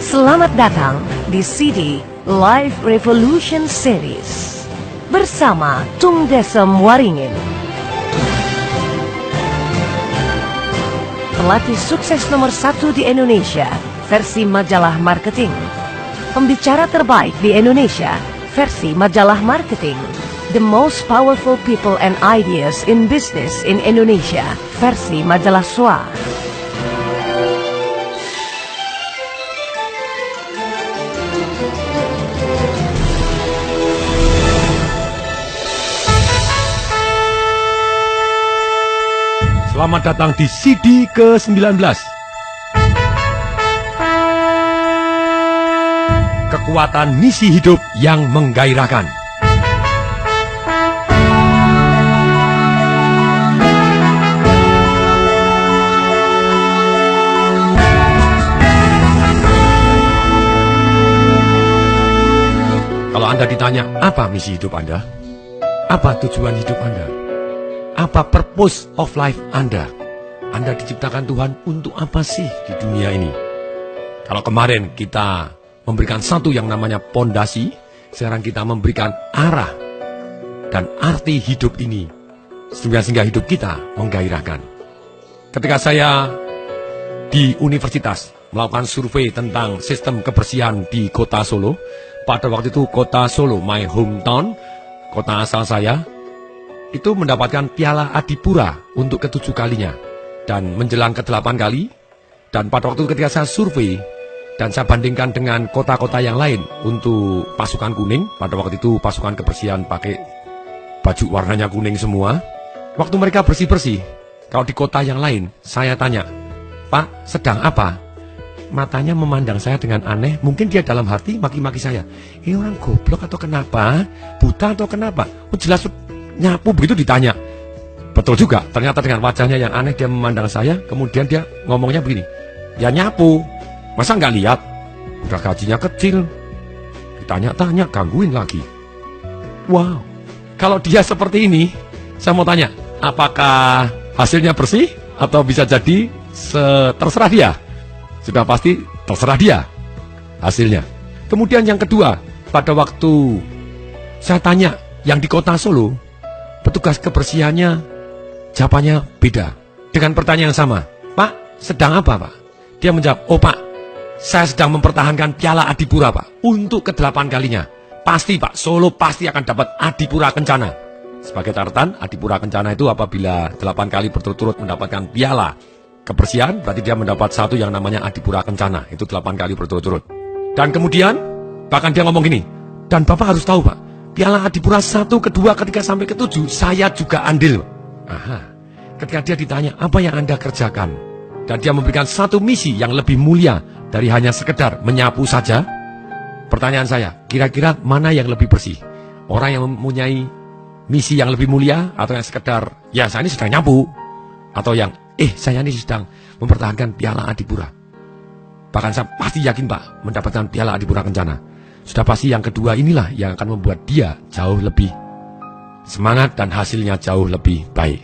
Selamat datang di CD Live Revolution Series bersama Tung Desem Waringin. Pelatih sukses nomor 1 di Indonesia versi majalah marketing. Pembicara terbaik di Indonesia versi majalah marketing. The most powerful people and ideas in business in Indonesia versi majalah SWA. Selamat datang di CD ke-19. Kekuatan misi hidup yang menggairahkan. Kalau Anda ditanya, apa misi hidup Anda? Apa tujuan hidup Anda? Apa purpose of life Anda? Anda diciptakan Tuhan untuk apa sih di dunia ini? Kalau kemarin kita memberikan satu yang namanya pondasi, sekarang kita memberikan arah dan arti hidup ini, sehingga hidup kita menggairahkan. Ketika saya di universitas melakukan survei tentang sistem kebersihan di kota Solo, pada waktu itu kota Solo, my hometown, kota asal saya, itu mendapatkan piala Adipura untuk ke-7 kalinya dan menjelang ke-8 kali. Dan pada waktu ketika saya survei dan saya bandingkan dengan kota-kota yang lain untuk pasukan kuning, pada waktu itu pasukan kebersihan pakai baju warnanya kuning semua. Waktu mereka bersih-bersih, kalau di kota yang lain saya tanya, "Pak, sedang apa?" Matanya memandang saya dengan aneh. Mungkin dia dalam hati maki-maki saya, "Ini orang goblok atau kenapa? Buta atau kenapa?" Oh, jelas nyapu begitu ditanya. Betul juga, ternyata dengan wajahnya yang aneh dia memandang saya. Kemudian dia ngomongnya begini, "Ya nyapu, masa nggak lihat? Udah gajinya kecil." Ditanya-tanya, gangguin lagi. Wow, kalau dia seperti ini, saya mau tanya, apakah hasilnya bersih? Atau bisa jadi terserah dia? Sudah pasti terserah dia hasilnya. Kemudian yang kedua, pada waktu saya tanya yang di kota Solo, petugas kebersihannya jawabannya beda. Dengan pertanyaan yang sama, "Pak, sedang apa, Pak?" Dia menjawab, "Oh Pak, saya sedang mempertahankan piala Adipura, Pak, untuk ke-8 kalinya. Pasti Pak, Solo pasti akan dapat Adipura Kencana." Sebagai catatan, Adipura Kencana itu apabila 8 kali berturut-turut mendapatkan piala kebersihan, berarti dia mendapat satu yang namanya Adipura Kencana. Itu 8 kali berturut-turut. Dan kemudian, bahkan dia ngomong gini, "Dan Bapak harus tahu Pak, piala Adipura 1, kedua, ketiga, sampai ke-7, saya juga andil." Aha. Ketika dia ditanya, apa yang Anda kerjakan? Dan dia memberikan satu misi yang lebih mulia dari hanya sekedar menyapu saja. Pertanyaan saya, kira-kira mana yang lebih bersih? Orang yang mempunyai misi yang lebih mulia, atau yang sekedar, ya saya ini sedang nyapu? Atau yang, saya ini sedang mempertahankan piala Adipura. Bahkan saya pasti yakin Pak, mendapatkan piala Adipura Kencana. Sudah pasti yang kedua inilah yang akan membuat dia jauh lebih semangat dan hasilnya jauh lebih baik.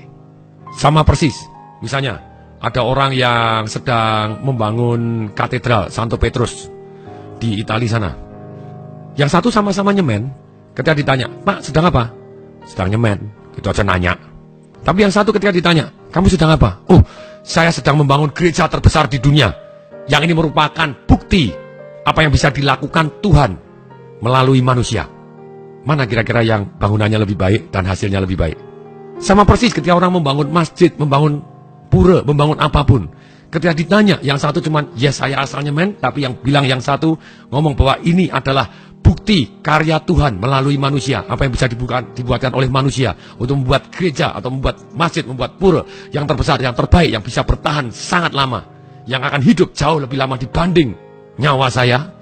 Sama persis, misalnya ada orang yang sedang membangun katedral Santo Petrus di Italia sana. Yang satu sama-sama nyemen, ketika ditanya, "Pak, sedang apa?" "Sedang nyemen." Itu aja nanya. Tapi yang satu ketika ditanya, "Kamu sedang apa?" "Oh, saya sedang membangun gereja terbesar di dunia. Yang ini merupakan bukti apa yang bisa dilakukan Tuhan melalui manusia." Mana kira-kira yang bangunannya lebih baik dan hasilnya lebih baik? Sama persis ketika orang membangun masjid, membangun pura, membangun apapun. Ketika ditanya, yang satu cuman, "Ya saya asalnya men," tapi yang bilang yang satu ngomong bahwa ini adalah bukti karya Tuhan melalui manusia. Apa yang bisa dibuatkan oleh manusia untuk membuat gereja atau membuat masjid, membuat pura yang terbesar, yang terbaik, yang bisa bertahan sangat lama, yang akan hidup jauh lebih lama dibanding nyawa saya.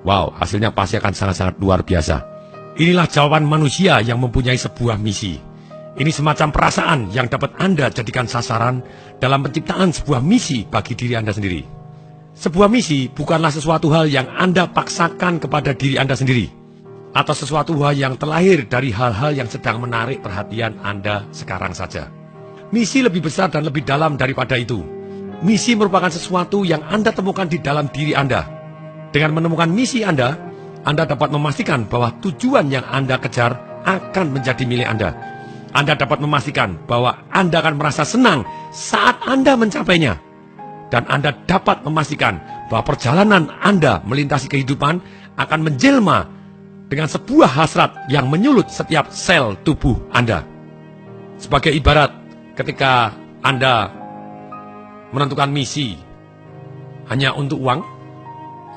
Wow, hasilnya pasti akan sangat-sangat luar biasa. Inilah jawaban manusia yang mempunyai sebuah misi. Ini semacam perasaan yang dapat Anda jadikan sasaran dalam penciptaan sebuah misi bagi diri Anda sendiri. Sebuah misi bukanlah sesuatu hal yang Anda paksakan kepada diri Anda sendiri, atau sesuatu hal yang terlahir dari hal-hal yang sedang menarik perhatian Anda sekarang saja. Misi lebih besar dan lebih dalam daripada itu. Misi merupakan sesuatu yang Anda temukan di dalam diri Anda. Dengan menemukan misi Anda dapat memastikan bahwa tujuan yang Anda kejar akan menjadi milik Anda. Anda dapat memastikan bahwa Anda akan merasa senang saat Anda mencapainya. Dan Anda dapat memastikan bahwa perjalanan Anda melintasi kehidupan akan menjelma dengan sebuah hasrat yang menyulut setiap sel tubuh Anda. Sebagai ibarat, ketika Anda menentukan misi hanya untuk uang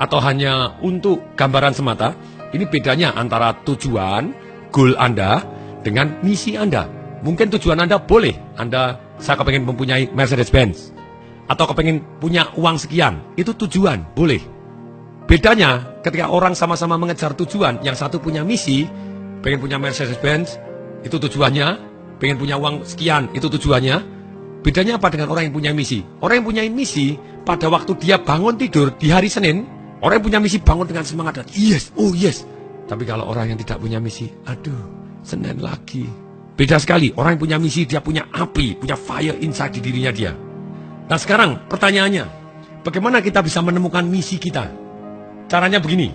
atau hanya untuk gambaran semata, ini bedanya antara tujuan, goal Anda dengan misi Anda. Mungkin tujuan Anda boleh, saya kepengen mempunyai Mercedes-Benz, atau kepengen punya uang sekian, itu tujuan, boleh. Bedanya ketika orang sama-sama mengejar tujuan, yang satu punya misi, pengen punya Mercedes-Benz, itu tujuannya, pengen punya uang sekian, itu tujuannya. Bedanya apa dengan orang yang punya misi? Orang yang punya misi, pada waktu dia bangun tidur di hari Senin, orang yang punya misi bangun dengan semangat dan yes, oh yes. Tapi kalau orang yang tidak punya misi, aduh, Senin lagi. Beda sekali, orang yang punya misi, dia punya api, punya fire inside di dirinya dia. Nah sekarang pertanyaannya, bagaimana kita bisa menemukan misi kita? Caranya begini,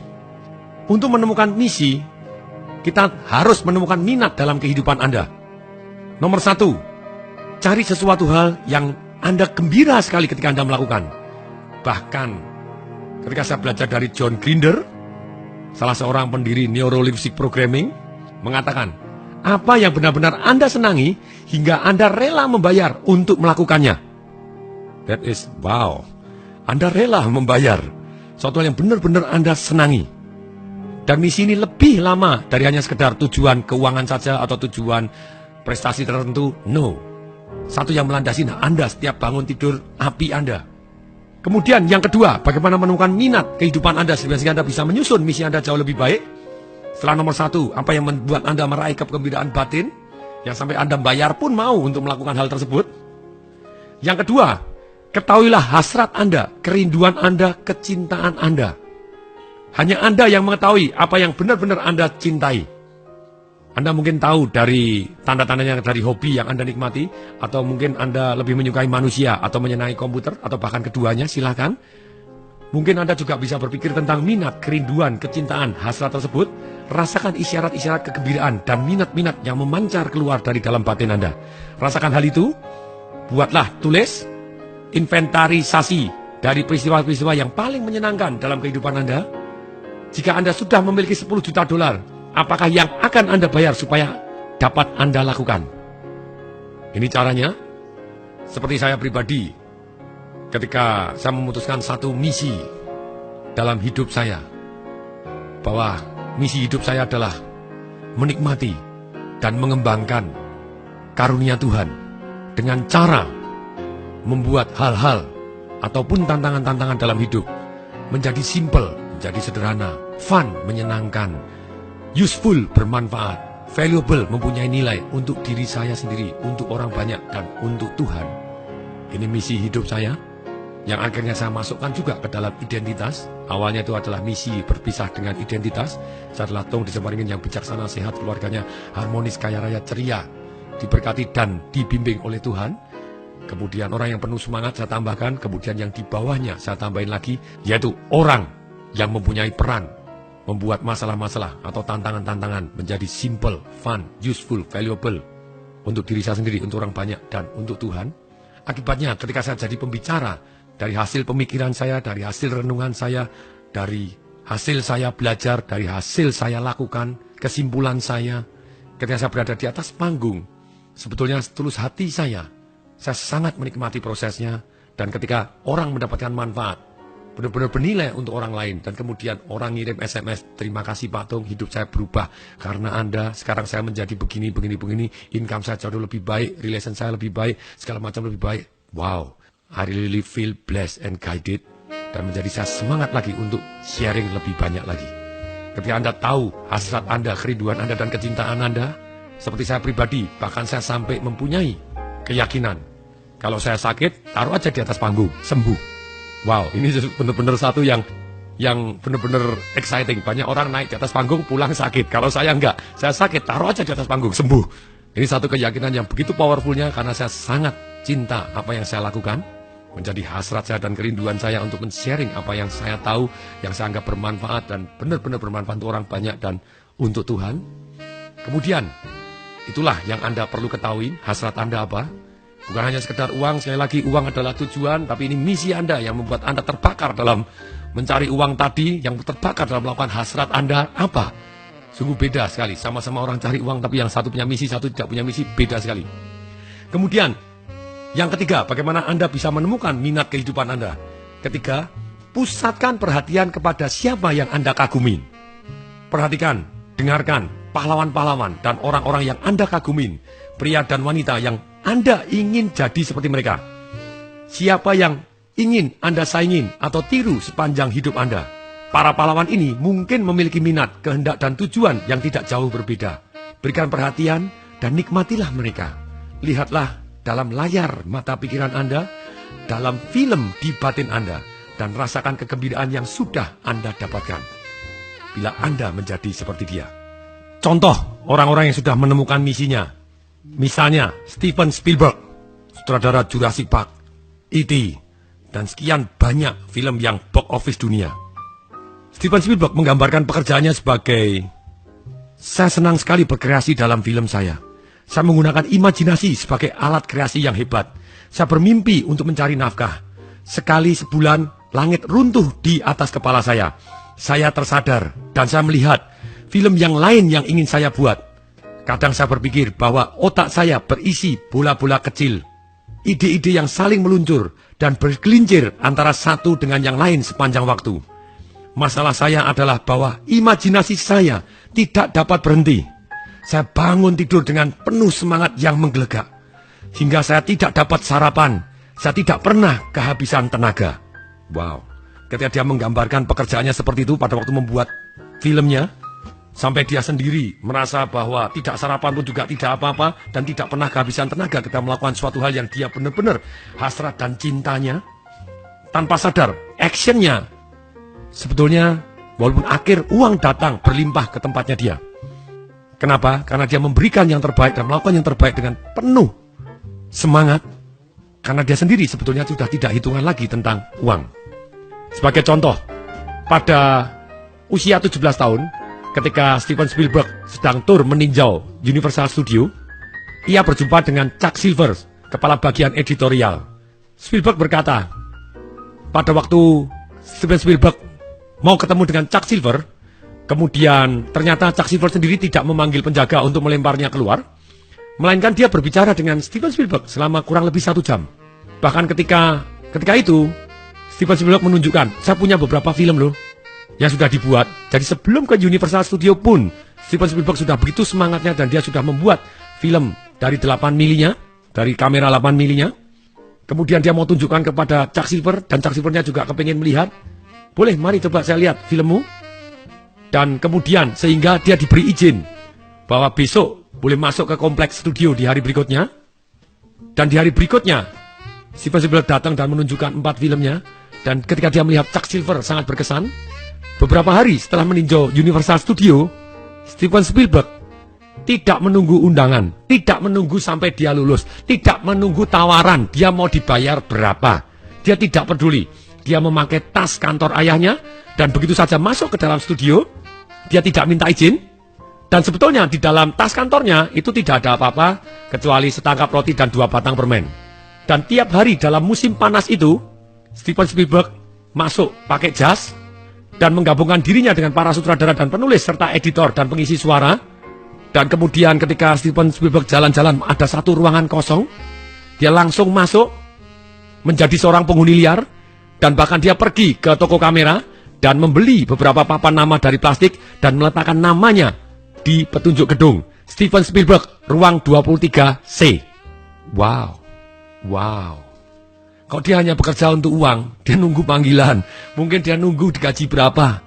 untuk menemukan misi, kita harus menemukan minat dalam kehidupan Anda. Nomor 1, cari sesuatu hal yang Anda gembira sekali ketika Anda melakukan. Bahkan ketika saya belajar dari John Grinder, salah seorang pendiri Neuro-Linguistic Programming, mengatakan, apa yang benar-benar Anda senangi hingga Anda rela membayar untuk melakukannya. That is wow. Anda rela membayar suatu hal yang benar-benar Anda senangi. Dan misi ini lebih lama dari hanya sekedar tujuan keuangan saja atau tujuan prestasi tertentu. No. Satu yang melandasi Anda setiap bangun tidur, api Anda. Kemudian yang kedua, bagaimana menemukan minat kehidupan Anda sehingga Anda bisa menyusun misi Anda jauh lebih baik. Setelah nomor 1, apa yang membuat Anda meraih kegembiraan batin yang sampai Anda bayar pun mau untuk melakukan hal tersebut. Yang kedua, ketahuilah hasrat Anda, kerinduan Anda, kecintaan Anda. Hanya Anda yang mengetahui apa yang benar-benar Anda cintai. Anda mungkin tahu dari tanda-tandanya dari hobi yang Anda nikmati, atau mungkin Anda lebih menyukai manusia atau menyenangi komputer, atau bahkan keduanya, silakan. Mungkin Anda juga bisa berpikir tentang minat, kerinduan, kecintaan, hasrat tersebut. Rasakan isyarat-isyarat kegembiraan dan minat-minat yang memancar keluar dari dalam batin Anda. Rasakan hal itu, buatlah, tulis, inventarisasi dari peristiwa-peristiwa yang paling menyenangkan dalam kehidupan Anda. Jika Anda sudah memiliki 10 juta dolar, apakah yang akan Anda bayar supaya dapat Anda lakukan? Ini caranya. Seperti saya pribadi, ketika saya memutuskan satu misi dalam hidup saya, bahwa misi hidup saya adalah menikmati dan mengembangkan karunia Tuhan dengan cara membuat hal-hal ataupun tantangan-tantangan dalam hidup menjadi simple, menjadi sederhana, fun, menyenangkan, useful, bermanfaat, valuable, mempunyai nilai untuk diri saya sendiri, untuk orang banyak, dan untuk Tuhan. Ini misi hidup saya yang akhirnya saya masukkan juga ke dalam identitas. Awalnya itu adalah misi berpisah dengan identitas. Saya adalah Tong Disemparingin yang bijaksana, sehat, keluarganya harmonis, kaya raya, ceria, diberkati dan dibimbing oleh Tuhan. Kemudian orang yang penuh semangat saya tambahkan, kemudian yang di bawahnya saya tambahin lagi, yaitu orang yang mempunyai peran membuat masalah-masalah atau tantangan-tantangan menjadi simple, fun, useful, valuable untuk diri saya sendiri, untuk orang banyak, dan untuk Tuhan. Akibatnya ketika saya jadi pembicara, dari hasil pemikiran saya, dari hasil renungan saya, dari hasil saya belajar, dari hasil saya lakukan, kesimpulan saya, ketika saya berada di atas panggung, sebetulnya setulus hati saya sangat menikmati prosesnya. Dan ketika orang mendapatkan manfaat, benar-benar bernilai untuk orang lain, dan kemudian orang ngirim SMS, terima kasih Pak Tung, hidup saya berubah karena Anda, sekarang saya menjadi begini, income saya jauh lebih baik, relation saya lebih baik, segala macam lebih baik. Wow, I really feel blessed and guided, dan menjadi saya semangat lagi untuk sharing lebih banyak lagi. Ketika Anda tahu hasrat Anda, kerinduan Anda, dan kecintaan Anda, seperti saya pribadi, bahkan saya sampai mempunyai keyakinan, kalau saya sakit, taruh aja di atas panggung, sembuh. Wow, ini benar-benar satu yang benar-benar exciting. Banyak orang naik di atas panggung pulang sakit. Kalau saya enggak, saya sakit taruh aja di atas panggung sembuh. Ini satu keyakinan yang begitu powerfulnya karena saya sangat cinta apa yang saya lakukan. Menjadi hasrat saya dan kerinduan saya untuk men-sharing apa yang saya tahu, yang saya anggap bermanfaat dan benar-benar bermanfaat untuk orang banyak dan untuk Tuhan. Kemudian, itulah yang Anda perlu ketahui, hasrat Anda apa? Bukan hanya sekedar uang, sekali lagi uang adalah tujuan, tapi ini misi Anda yang membuat Anda terbakar dalam mencari uang tadi, yang terbakar dalam melakukan hasrat Anda apa? Sungguh beda sekali, sama-sama orang cari uang, tapi yang satu punya misi, satu tidak punya misi, beda sekali. Kemudian, yang ketiga, bagaimana Anda bisa menemukan minat kehidupan Anda? Ketiga, pusatkan perhatian kepada siapa yang Anda kagumin. Perhatikan, dengarkan, pahlawan-pahlawan dan orang-orang yang Anda kagumin, pria dan wanita yang Anda ingin jadi seperti mereka. Siapa yang ingin Anda saingin atau tiru sepanjang hidup Anda? Para pahlawan ini mungkin memiliki minat, kehendak dan tujuan yang tidak jauh berbeda. Berikan perhatian dan nikmatilah mereka. Lihatlah dalam layar mata pikiran Anda, dalam film di batin Anda, dan rasakan kegembiraan yang sudah Anda dapatkan bila Anda menjadi seperti dia. Contoh orang-orang yang sudah menemukan misinya. Misalnya Steven Spielberg, sutradara Jurassic Park, E.T., dan sekian banyak film yang box office dunia. Steven Spielberg menggambarkan pekerjaannya sebagai, saya senang sekali berkreasi dalam film saya. Saya menggunakan imajinasi sebagai alat kreasi yang hebat. Saya bermimpi untuk mencari nafkah. Sekali sebulan langit runtuh di atas kepala saya. Saya tersadar dan saya melihat film yang lain yang ingin saya buat. Kadang saya berpikir bahwa otak saya berisi bola-bola kecil. Ide-ide yang saling meluncur dan bergelincir antara satu dengan yang lain sepanjang waktu. Masalah saya adalah bahwa imajinasi saya tidak dapat berhenti. Saya bangun tidur dengan penuh semangat yang menggelegak. Hingga saya tidak dapat sarapan. Saya tidak pernah kehabisan tenaga. Wow. Ketika dia menggambarkan pekerjaannya seperti itu pada waktu membuat filmnya, sampai dia sendiri merasa bahwa tidak sarapan pun juga tidak apa-apa dan tidak pernah kehabisan tenaga ketika melakukan suatu hal yang dia benar-benar hasrat dan cintanya. Tanpa sadar, actionnya sebetulnya walaupun akhir uang datang berlimpah ke tempatnya dia. Kenapa? Karena dia memberikan yang terbaik dan melakukan yang terbaik dengan penuh semangat. Karena dia sendiri sebetulnya sudah tidak hitungan lagi tentang uang. Sebagai contoh, pada usia 17 tahun, ketika Steven Spielberg sedang tur meninjau Universal Studio, ia berjumpa dengan Chuck Silver, kepala bagian editorial. Spielberg berkata, pada waktu Steven Spielberg mau ketemu dengan Chuck Silver, kemudian ternyata Chuck Silver sendiri tidak memanggil penjaga untuk melemparnya keluar, melainkan dia berbicara dengan Steven Spielberg selama kurang lebih 1 jam. Bahkan ketika itu, Steven Spielberg menunjukkan, saya punya beberapa film loh yang sudah dibuat. Jadi sebelum ke Universal Studio pun, Steven Spielberg sudah begitu semangatnya dan dia sudah membuat film dari 8 milinya, dari kamera 8 milinya. Kemudian dia mau tunjukkan kepada Chuck Silver, dan Chuck Silvernya juga kepingin melihat. Boleh, mari coba saya lihat filmmu. Dan kemudian sehingga dia diberi izin bahwa besok boleh masuk ke kompleks studio di hari berikutnya. Dan di hari berikutnya, Steven Spielberg datang dan menunjukkan 4 filmnya. Dan ketika dia melihat Chuck Silver sangat berkesan. Beberapa hari setelah meninjau Universal Studio, Steven Spielberg tidak menunggu undangan, tidak menunggu sampai dia lulus, tidak menunggu tawaran, dia mau dibayar berapa. Dia tidak peduli. Dia memakai tas kantor ayahnya, dan begitu saja masuk ke dalam studio, dia tidak minta izin. Dan sebetulnya di dalam tas kantornya itu tidak ada apa-apa, kecuali setangkap roti dan 2 batang permen. Dan tiap hari dalam musim panas itu, Steven Spielberg masuk pakai jas, dan menggabungkan dirinya dengan para sutradara dan penulis serta editor dan pengisi suara. Dan kemudian ketika Steven Spielberg jalan-jalan ada satu ruangan kosong, dia langsung masuk menjadi seorang penghuni liar. Dan bahkan dia pergi ke toko kamera dan membeli beberapa papan nama dari plastik dan meletakkan namanya di petunjuk gedung Steven Spielberg, ruang 23C. Wow. Kalau dia hanya bekerja untuk uang, dia nunggu panggilan. Mungkin dia nunggu digaji berapa.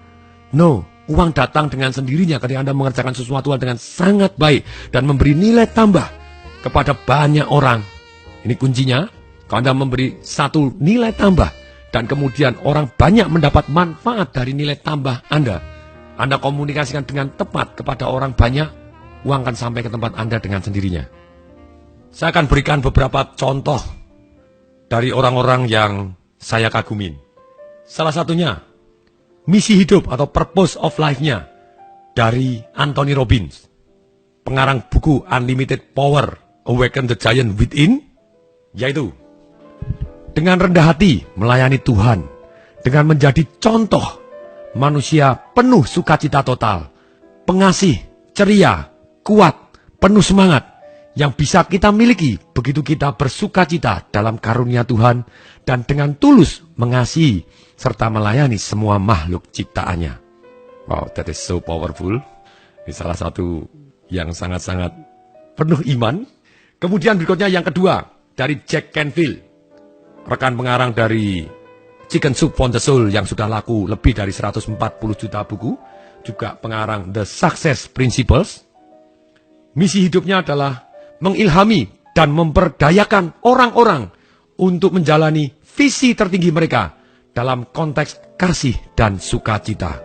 No, uang datang dengan sendirinya ketika Anda mengerjakan sesuatu dengan sangat baik dan memberi nilai tambah kepada banyak orang. Ini kuncinya, kalau Anda memberi satu nilai tambah dan kemudian orang banyak mendapat manfaat dari nilai tambah Anda. Anda komunikasikan dengan tepat kepada orang banyak, uang akan sampai ke tempat Anda dengan sendirinya. Saya akan berikan beberapa contoh dari orang-orang yang saya kagumin. Salah satunya, misi hidup atau purpose of life-nya dari Anthony Robbins, pengarang buku Unlimited Power, Awaken the Giant Within, yaitu dengan rendah hati melayani Tuhan, dengan menjadi contoh manusia penuh sukacita total, pengasih, ceria, kuat, penuh semangat, yang bisa kita miliki begitu kita bersukacita dalam karunia Tuhan dan dengan tulus mengasihi serta melayani semua makhluk ciptaannya. Wow, that is so powerful. Ini salah satu yang sangat-sangat penuh iman. Kemudian berikutnya yang kedua, dari Jack Canfield, rekan pengarang dari Chicken Soup for the Soul yang sudah laku lebih dari 140 juta buku, juga pengarang The Success Principles. Misi hidupnya adalah mengilhami dan memperdayakan orang-orang untuk menjalani visi tertinggi mereka dalam konteks kasih dan sukacita.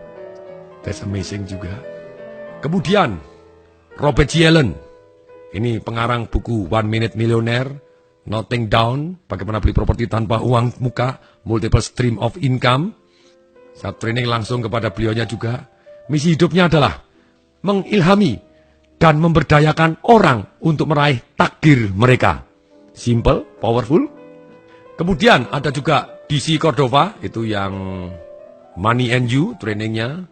That's amazing juga. Kemudian, Robert G. Allen, ini pengarang buku One Minute Millionaire, Nothing Down, bagaimana beli properti tanpa uang muka, Multiple Stream of Income. Saya training langsung kepada beliaunya juga. Misi hidupnya adalah mengilhami dan memberdayakan orang untuk meraih takdir mereka. Simple, powerful. Kemudian ada juga DC Cordova, itu yang Money and You, trainingnya.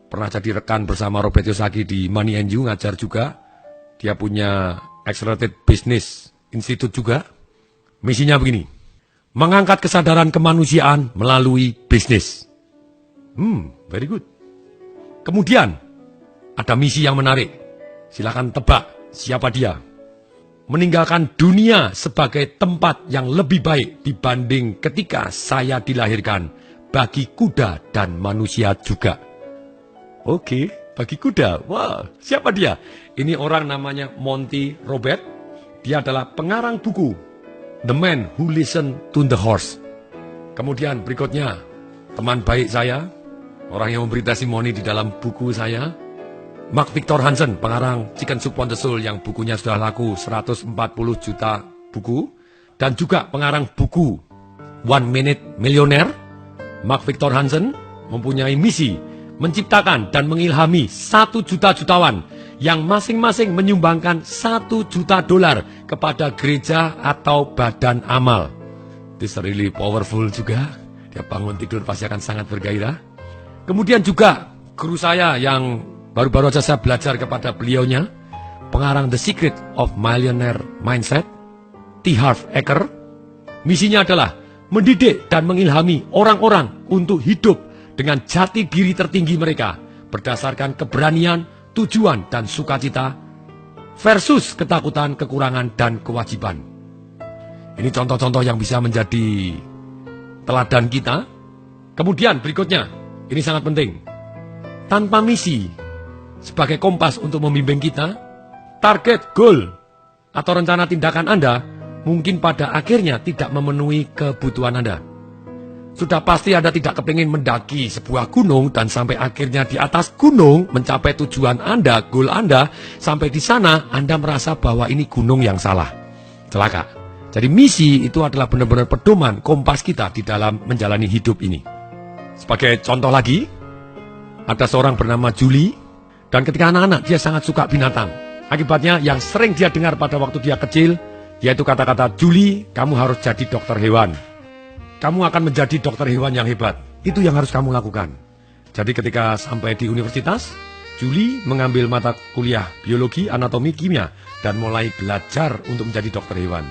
Pernah jadi rekan bersama Robert Kiyosaki di Money and You, ngajar juga. Dia punya Accelerated Business Institute juga. Misinya begini, mengangkat kesadaran kemanusiaan melalui bisnis. Very good. Kemudian, ada misi yang menarik. Silakan tebak siapa dia. Meninggalkan dunia sebagai tempat yang lebih baik dibanding ketika saya dilahirkan bagi kuda dan manusia juga. Oke, bagi kuda. Wah, siapa dia? Ini orang namanya Monty Robert. Dia adalah pengarang buku The Man Who Listened to the Horse. Kemudian berikutnya, teman baik saya, orang yang memberi testimoni di dalam buku saya, Mark Victor Hansen, pengarang Chicken Soup for the Soul yang bukunya sudah laku 140 juta buku, dan juga pengarang buku One Minute Millionaire. Mark Victor Hansen mempunyai misi menciptakan dan mengilhami 1 juta jutawan yang masing-masing menyumbangkan $1 juta kepada gereja atau badan amal. This really powerful juga. Dia bangun tidur pasti akan sangat bergairah. Kemudian juga guru saya yang baru-baru saja saya belajar kepada beliaunya, pengarang The Secret of Millionaire Mindset, T. Harv Eker. Misinya adalah mendidik dan mengilhami orang-orang untuk hidup dengan jati diri tertinggi mereka, berdasarkan keberanian, tujuan, dan sukacita, versus ketakutan, kekurangan, dan kewajiban. Ini contoh-contoh yang bisa menjadi teladan kita. Kemudian berikutnya, ini sangat penting. Tanpa misi sebagai kompas untuk membimbing kita, target, goal, atau rencana tindakan Anda mungkin pada akhirnya tidak memenuhi kebutuhan Anda. Sudah pasti Anda tidak kepingin mendaki sebuah gunung dan sampai akhirnya di atas gunung mencapai tujuan Anda, goal Anda, sampai di sana Anda merasa bahwa ini gunung yang salah. Celaka. Jadi misi itu adalah benar-benar pedoman kompas kita di dalam menjalani hidup ini. Sebagai contoh lagi, ada seorang bernama Julie. Dan ketika anak-anak dia sangat suka binatang. Akibatnya yang sering dia dengar pada waktu dia kecil, yaitu kata-kata, Julie, kamu harus jadi dokter hewan. Kamu akan menjadi dokter hewan yang hebat. Itu yang harus kamu lakukan. Jadi ketika sampai di universitas, Julie mengambil mata kuliah biologi, anatomi, kimia, dan mulai belajar untuk menjadi dokter hewan.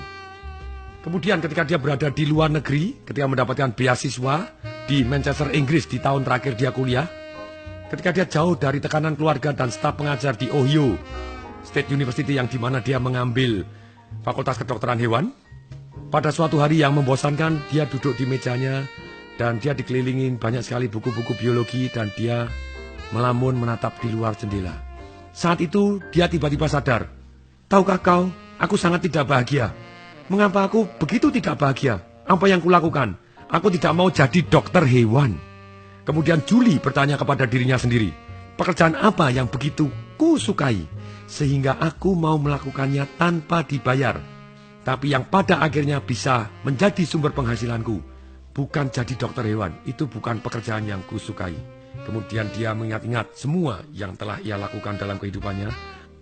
Kemudian ketika dia berada di luar negeri, ketika mendapatkan beasiswa di Manchester, Inggris di tahun terakhir dia kuliah, ketika dia jauh dari tekanan keluarga dan staf pengajar di Ohio State University yang dimana dia mengambil fakultas kedokteran hewan, pada suatu hari yang membosankan dia duduk di mejanya dan dia dikelilingin banyak sekali buku-buku biologi dan dia melamun menatap di luar jendela. Saat itu dia tiba-tiba sadar, tahukah kau, aku sangat tidak bahagia. Mengapa aku begitu tidak bahagia? Apa yang kulakukan? Aku tidak mau jadi dokter hewan. Kemudian Julie bertanya kepada dirinya sendiri, pekerjaan apa yang begitu kusukai sehingga aku mau melakukannya tanpa dibayar, tapi yang pada akhirnya bisa menjadi sumber penghasilanku. Bukan jadi dokter hewan, itu bukan pekerjaan yang kusukai. Kemudian dia mengingat-ingat semua yang telah ia lakukan dalam kehidupannya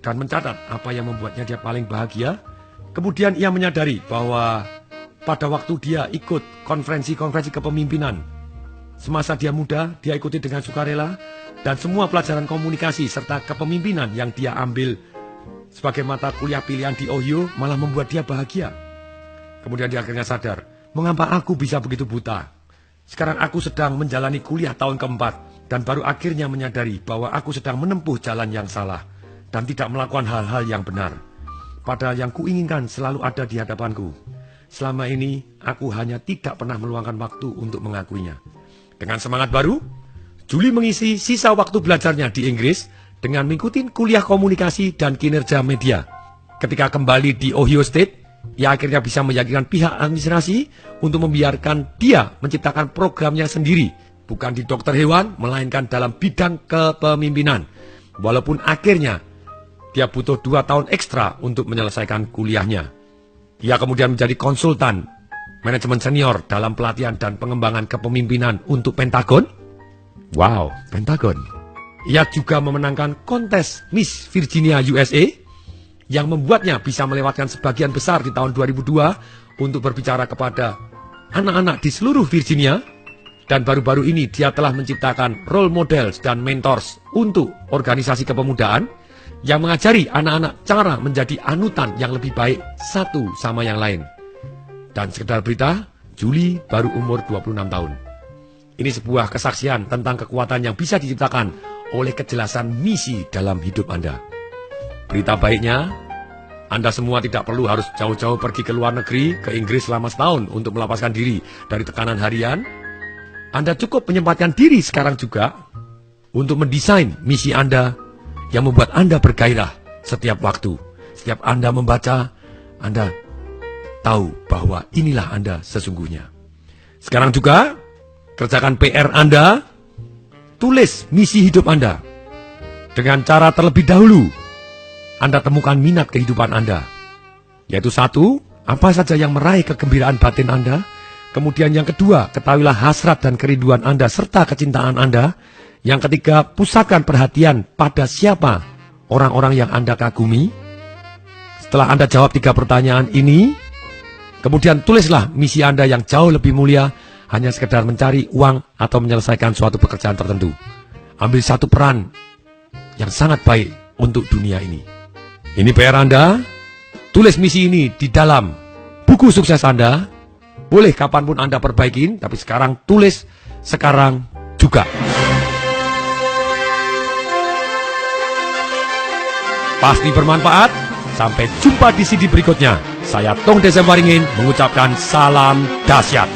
dan mencatat apa yang membuatnya dia paling bahagia. Kemudian ia menyadari bahwa pada waktu dia ikut konferensi-konferensi kepemimpinan, semasa dia muda, dia ikuti dengan sukarela, dan semua pelajaran komunikasi serta kepemimpinan yang dia ambil sebagai mata kuliah pilihan di Ohio malah membuat dia bahagia. Kemudian dia akhirnya sadar, mengapa aku bisa begitu buta? Sekarang aku sedang menjalani kuliah tahun keempat, dan baru akhirnya menyadari bahwa aku sedang menempuh jalan yang salah, dan tidak melakukan hal-hal yang benar. Padahal yang kuinginkan selalu ada di hadapanku. Selama ini, aku hanya tidak pernah meluangkan waktu untuk mengakuinya. Dengan semangat baru, Julie mengisi sisa waktu belajarnya di Inggris dengan mengikuti kuliah komunikasi dan kinerja media. Ketika kembali di Ohio State, ia akhirnya bisa meyakinkan pihak administrasi untuk membiarkan dia menciptakan programnya sendiri, bukan di dokter hewan, melainkan dalam bidang kepemimpinan. Walaupun akhirnya dia butuh 2 tahun ekstra untuk menyelesaikan kuliahnya. Ia kemudian menjadi konsultan manajemen senior dalam pelatihan dan pengembangan kepemimpinan untuk Pentagon. Wow, Pentagon. Ia juga memenangkan kontes Miss Virginia USA yang membuatnya bisa melewatkan sebagian besar di tahun 2002 untuk berbicara kepada anak-anak di seluruh Virginia. Dan baru-baru ini dia telah menciptakan role models dan mentors untuk organisasi kepemudaan yang mengajari anak-anak cara menjadi anutan yang lebih baik satu sama yang lain. Dan sekedar berita, Julie baru umur 26 tahun. Ini sebuah kesaksian tentang kekuatan yang bisa diciptakan oleh kejelasan misi dalam hidup Anda. Berita baiknya, Anda semua tidak perlu harus jauh-jauh pergi ke luar negeri, ke Inggris selama setahun untuk melepaskan diri dari tekanan harian. Anda cukup menyempatkan diri sekarang juga untuk mendesain misi Anda yang membuat Anda bergairah setiap waktu. Setiap Anda membaca, Anda tahu bahwa inilah Anda sesungguhnya. Sekarang juga, kerjakan PR Anda, tulis misi hidup Anda. Dengan cara terlebih dahulu, Anda temukan minat kehidupan Anda. Yaitu 1, apa saja yang meraih kegembiraan batin Anda. Kemudian yang kedua, ketahuilah hasrat dan kerinduan Anda serta kecintaan Anda. Yang ketiga, pusatkan perhatian pada siapa orang-orang yang Anda kagumi. Setelah Anda jawab 3 pertanyaan ini, kemudian tulislah misi Anda yang jauh lebih mulia, hanya sekedar mencari uang atau menyelesaikan suatu pekerjaan tertentu. Ambil satu peran yang sangat baik untuk dunia ini. Ini PR Anda, tulis misi ini di dalam buku sukses Anda. Boleh kapanpun Anda perbaikin, tapi sekarang tulis sekarang juga. Pasti bermanfaat. Sampai jumpa di CD berikutnya. Saya Tong Desem Waringin mengucapkan salam dahsyat.